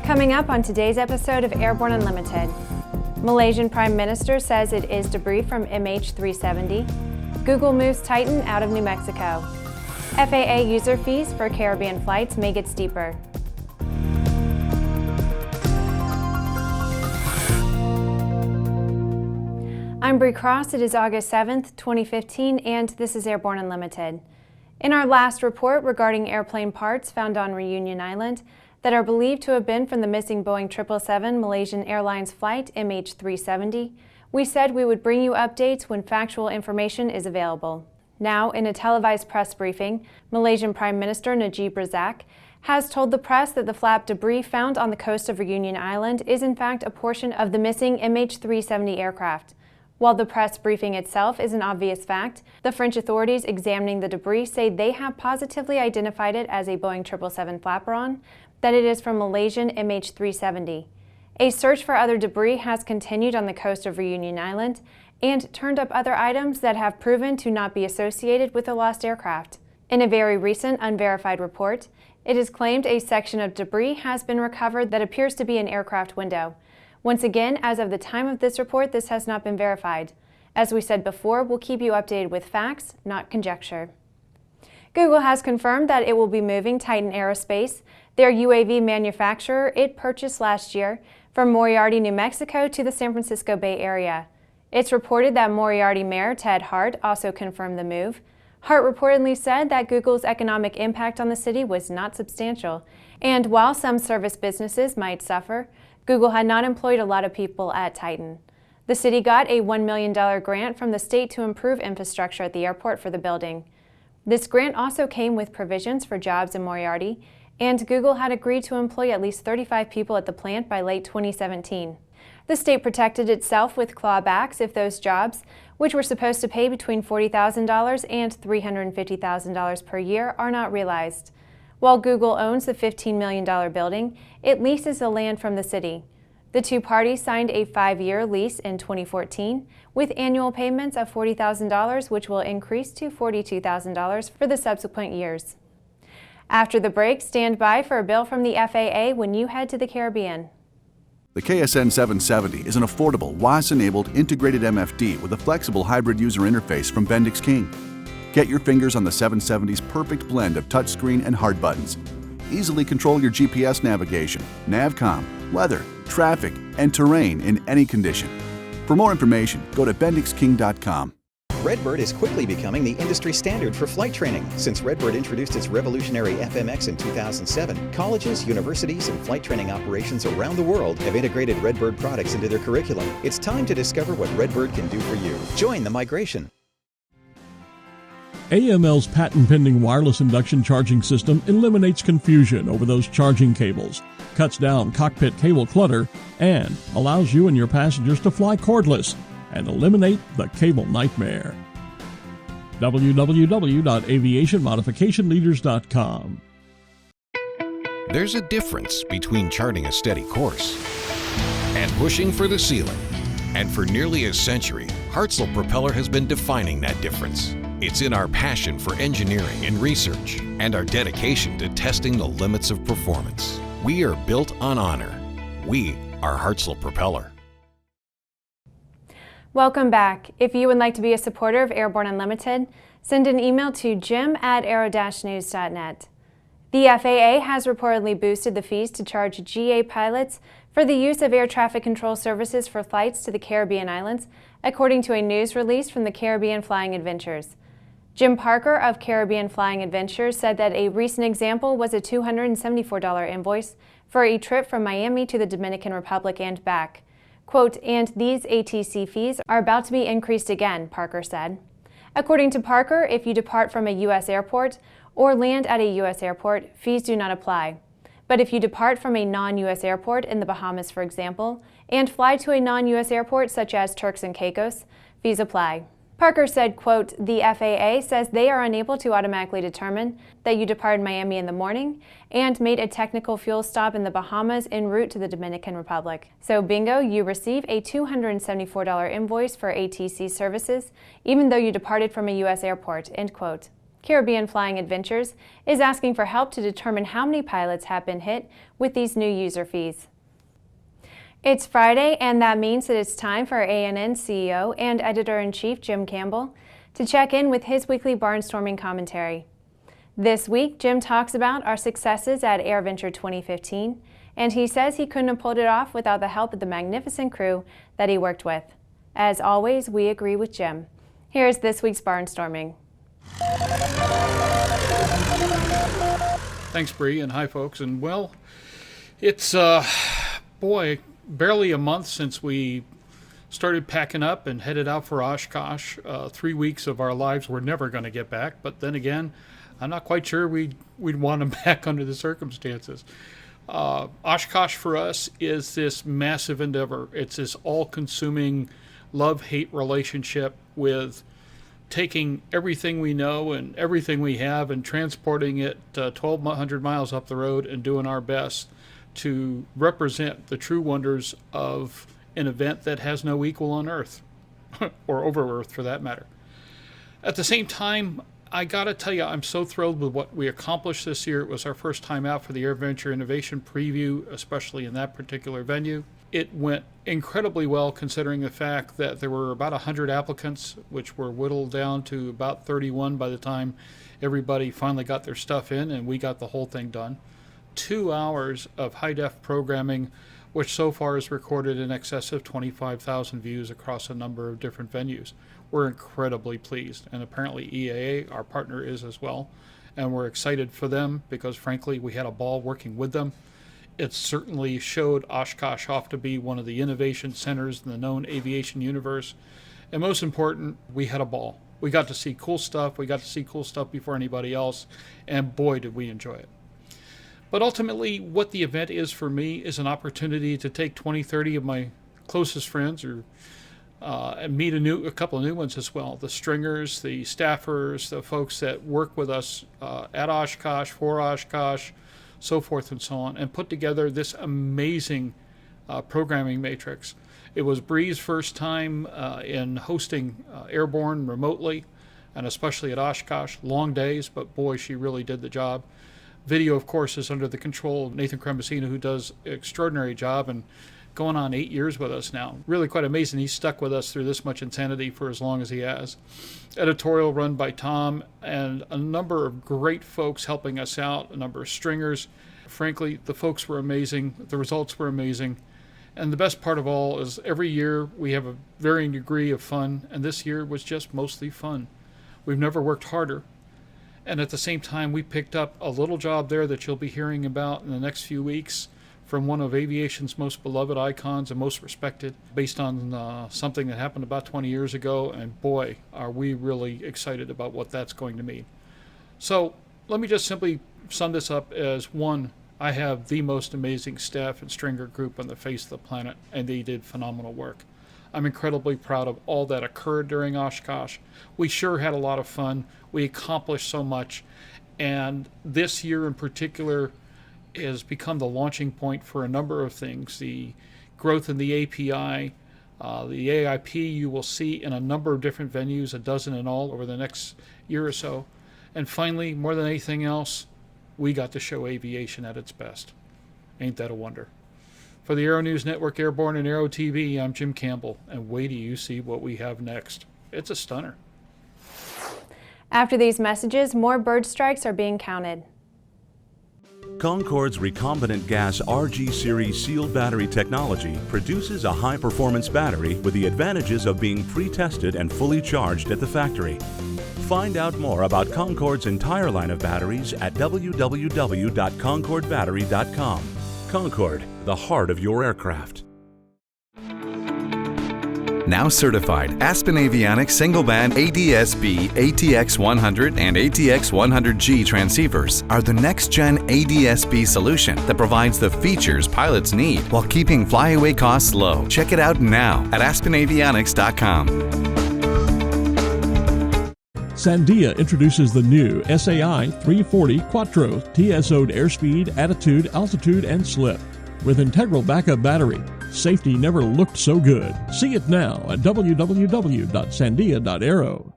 Coming up on today's episode of Airborne Unlimited, Malaysian Prime Minister says it is debris from MH370. Google moves Titan out of New Mexico. FAA user fees for Caribbean flights may get steeper. I'm Bree Cross. It is August 7th, 2015, and this is Airborne Unlimited. In our last report regarding airplane parts found on Reunion Island that are believed to have been from the missing Boeing 777 Malaysian Airlines flight MH370, we said we would bring you updates when factual information is available. Now, in a televised press briefing, Malaysian Prime Minister Najib Razak has told the press that the flap debris found on the coast of Reunion Island is in fact a portion of the missing MH370 aircraft. While the press briefing itself is an obvious fact, the French authorities examining the debris say they have positively identified it as a Boeing 777 flaperon, that it is from Malaysian MH370. A search for other debris has continued on the coast of Reunion Island and turned up other items that have proven to not be associated with the lost aircraft. In a very recent unverified report, it is claimed a section of debris has been recovered that appears to be an aircraft window. Once again, as of the time of this report, this has not been verified. As we said before, we'll keep you updated with facts, not conjecture. Google has confirmed that it will be moving Titan Aerospace, their UAV manufacturer it purchased last year, from Moriarty, New Mexico to the San Francisco Bay Area. It's reported that Moriarty Mayor Ted Hart also confirmed the move. Hart reportedly said that Google's economic impact on the city was not substantial, and while some service businesses might suffer, Google had not employed a lot of people at Titan. The city got a $1 million grant from the state to improve infrastructure at the airport for the building. This grant also came with provisions for jobs in Moriarty, and Google had agreed to employ at least 35 people at the plant by late 2017. The state protected itself with clawbacks if those jobs, which were supposed to pay between $40,000 and $350,000 per year, are not realized. While Google owns the $15 million building, it leases the land from the city. The two parties signed a 5-year lease in 2014 with annual payments of $40,000, which will increase to $42,000 for the subsequent years. After the break, stand by for a bill from the FAA when you head to the Caribbean. The KSN 770 is an affordable, WAAS-enabled integrated MFD with a flexible hybrid user interface from Bendix King. Get your fingers on the 770's perfect blend of touchscreen and hard buttons. Easily control your GPS navigation, Navcom, weather, traffic, and terrain in any condition. For more information, go to bendixking.com. Redbird is quickly becoming the industry standard for flight training. Since Redbird introduced its revolutionary FMX in 2007, colleges, universities, and flight training operations around the world have integrated Redbird products into their curriculum. It's time to discover what Redbird can do for you. Join the migration. AML's patent-pending wireless induction charging system eliminates confusion over those charging cables, cuts down cockpit cable clutter, and allows you and your passengers to fly cordless and eliminate the cable nightmare. www.aviationmodificationleaders.com. There's a difference between charting a steady course and pushing for the ceiling. And for nearly a century, Hartzell Propeller has been defining that difference. It's in our passion for engineering and research and our dedication to testing the limits of performance. We are built on honor. We are Hartzell Propeller. Welcome back. If you would like to be a supporter of Airborne Unlimited, send an email to jim@aero-news.net. The FAA has reportedly boosted the fees to charge GA pilots for the use of air traffic control services for flights to the Caribbean islands, according to a news release from the Caribbean Flying Adventures. Jim Parker of Caribbean Flying Adventures said that a recent example was a $274 invoice for a trip from Miami to the Dominican Republic and back. Quote, "And these ATC fees are about to be increased again," Parker said. According to Parker, if you depart from a U.S. airport or land at a U.S. airport, fees do not apply. But if you depart from a non-U.S. airport in the Bahamas, for example, and fly to a non-U.S. airport such as Turks and Caicos, fees apply. Parker said, quote, "The FAA says they are unable to automatically determine that you departed Miami in the morning and made a technical fuel stop in the Bahamas en route to the Dominican Republic. So bingo, you receive a $274 invoice for ATC services, even though you departed from a U.S. airport," end quote. Caribbean Flying Adventures is asking for help to determine how many pilots have been hit with these new user fees. It's Friday, and that means that it's time for ANN CEO and Editor-in-Chief Jim Campbell to check in with his weekly Barnstorming commentary. This week, Jim talks about our successes at AirVenture 2015, and he says he couldn't have pulled it off without the help of the magnificent crew that he worked with. As always, we agree with Jim. Here's this week's Barnstorming. Thanks, Bree, and hi, folks. And well, it's, barely a month since we started packing up and headed out for Oshkosh. 3 weeks of our lives we're never going to get back, but then again, I'm not quite sure we'd want them back under the circumstances. Oshkosh for us is this massive endeavor. It's this all-consuming love-hate relationship with taking everything we know and everything we have and transporting it 1,200 miles up the road and doing our best to represent the true wonders of an event that has no equal on Earth, or over Earth for that matter. At the same time, I gotta tell you, I'm so thrilled with what we accomplished this year. It was our first time out for the AirVenture Innovation Preview, especially in that particular venue. It went incredibly well considering the fact that there were about 100 applicants, which were whittled down to about 31 by the time everybody finally got their stuff in and we got the whole thing done. 2 hours of high-def programming, which so far has recorded in excess of 25,000 views across a number of different venues. We're incredibly pleased, and apparently EAA, our partner, is as well. And we're excited for them because, frankly, we had a ball working with them. It certainly showed Oshkosh off to be one of the innovation centers in the known aviation universe. And most important, we had a ball. We got to see cool stuff. We got to see cool stuff before anybody else, and boy, did we enjoy it. But ultimately, what the event is for me is an opportunity to take 20, 30 of my closest friends and meet a couple of new ones as well. The stringers, the staffers, the folks that work with us at Oshkosh, for Oshkosh, so forth and so on, and put together this amazing programming matrix. It was Bree's first time in hosting Airborne remotely, and especially at Oshkosh. Long days, but boy, she really did the job. Video, of course, is under the control of Nathan Cremesina, who does an extraordinary job and going on 8 years with us now. Really quite amazing. He's stuck with us through this much insanity for as long as he has. Editorial run by Tom and a number of great folks helping us out, a number of stringers. Frankly, the folks were amazing. The results were amazing. And the best part of all is every year we have a varying degree of fun, and this year was just mostly fun. We've never worked harder. And at the same time, we picked up a little job there that you'll be hearing about in the next few weeks from one of aviation's most beloved icons and most respected, based on something that happened about 20 years ago. And boy, are we really excited about what that's going to mean. So let me just simply sum this up as one, I have the most amazing staff and stringer group on the face of the planet, and they did phenomenal work. I'm incredibly proud of all that occurred during Oshkosh. We sure had a lot of fun. We accomplished so much. And this year in particular has become the launching point for a number of things. The growth in the API, the AIP you will see in a number of different venues, a dozen in all over the next year or so. And finally, more than anything else, we got to show aviation at its best. Ain't that a wonder? For the Aero-News Network, Airborne, and Aero-TV, I'm Jim Campbell, and wait till you see what we have next. It's a stunner. After these messages, more bird strikes are being counted. Concorde's recombinant gas RG series sealed battery technology produces a high-performance battery with the advantages of being pre-tested and fully charged at the factory. Find out more about Concorde's entire line of batteries at www.concordebattery.com. Concorde, the heart of your aircraft. Now certified, Aspen Avionics single-band ADS-B, ATX100, and ATX100G transceivers are the next-gen ADS-B solution that provides the features pilots need while keeping flyaway costs low. Check it out now at aspenavionics.com. Sandia introduces the new SAI 340 Quattro TSO'd airspeed, attitude, altitude, and slip. With integral backup battery, safety never looked so good. See it now at www.sandia.aero.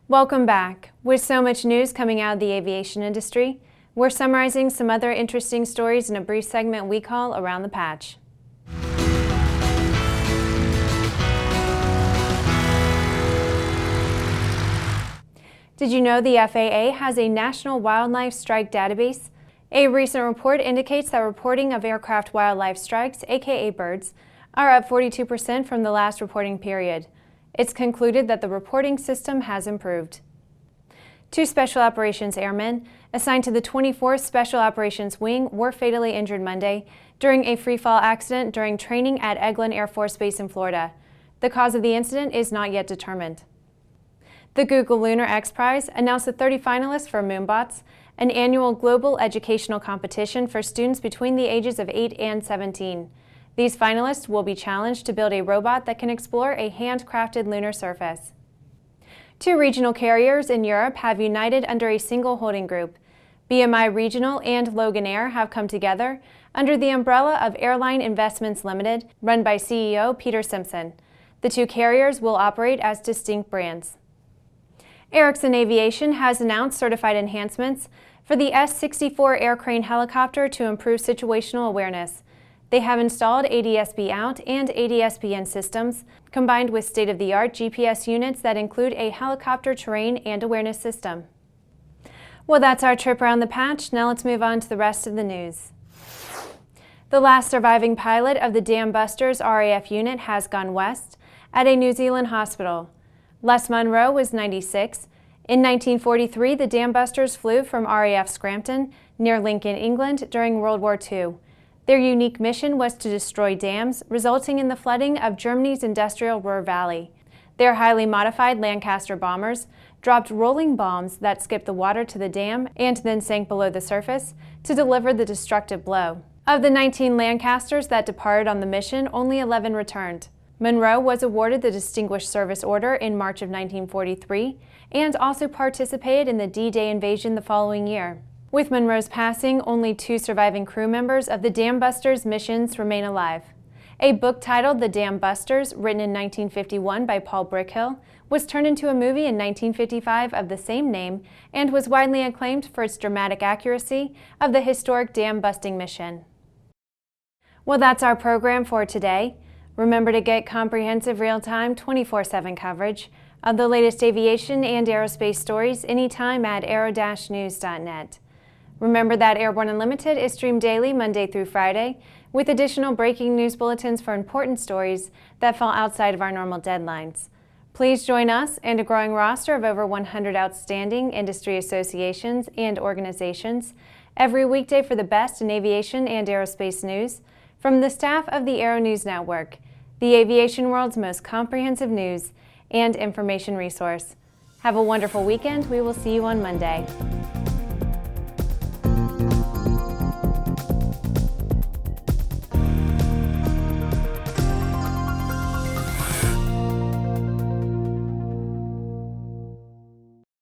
Welcome back. With so much news coming out of the aviation industry, we're summarizing some other interesting stories in a brief segment we call Around the Patch. Did you know the FAA has a National Wildlife Strike Database? A recent report indicates that reporting of aircraft wildlife strikes, aka birds, are up 42% from the last reporting period. It's concluded that the reporting system has improved. 2 Special Operations Airmen assigned to the 24th Special Operations Wing were fatally injured Monday during a free-fall accident during training at Eglin Air Force Base in Florida. The cause of the incident is not yet determined. The Google Lunar X Prize announced the 30 finalists for Moonbots, an annual global educational competition for students between the ages of 8 and 17. These finalists will be challenged to build a robot that can explore a handcrafted lunar surface. 2 regional carriers in Europe have united under a single holding group. BMI Regional and Logan Air have come together under the umbrella of Airline Investments Limited, run by CEO Peter Simpson. The 2 carriers will operate as distinct brands. Erickson Aviation has announced certified enhancements for the S-64 Aircrane helicopter to improve situational awareness. They have installed ADS-B out and ADS-B in systems, combined with state-of-the-art GPS units that include a helicopter terrain and awareness system. Well, that's our trip around the patch. Now let's move on to the rest of the news. The last surviving pilot of the Dambusters RAF unit has gone west at a New Zealand hospital. Les Munro was 96. In 1943, the Dambusters flew from RAF Scrampton, near Lincoln, England, during World War II. Their unique mission was to destroy dams, resulting in the flooding of Germany's industrial Ruhr Valley. Their highly modified Lancaster bombers dropped rolling bombs that skipped the water to the dam and then sank below the surface to deliver the destructive blow. Of the 19 Lancasters that departed on the mission, only 11 returned. Munro was awarded the Distinguished Service Order in March of 1943 and also participated in the D-Day invasion the following year. With Munro's passing, only 2 surviving crew members of the Dambusters missions remain alive. A book titled The Dambusters, written in 1951 by Paul Brickhill, was turned into a movie in 1955 of the same name and was widely acclaimed for its dramatic accuracy of the historic dam busting mission. Well, that's our program for today. Remember to get comprehensive real-time 24/7 coverage of the latest aviation and aerospace stories anytime at aero-news.net. Remember that Airborne Unlimited is streamed daily Monday through Friday with additional breaking news bulletins for important stories that fall outside of our normal deadlines. Please join us and a growing roster of over 100 outstanding industry associations and organizations every weekday for the best in aviation and aerospace news from the staff of the Aero-News Network, the aviation world's most comprehensive news and information resource. Have a wonderful weekend. We will see you on Monday.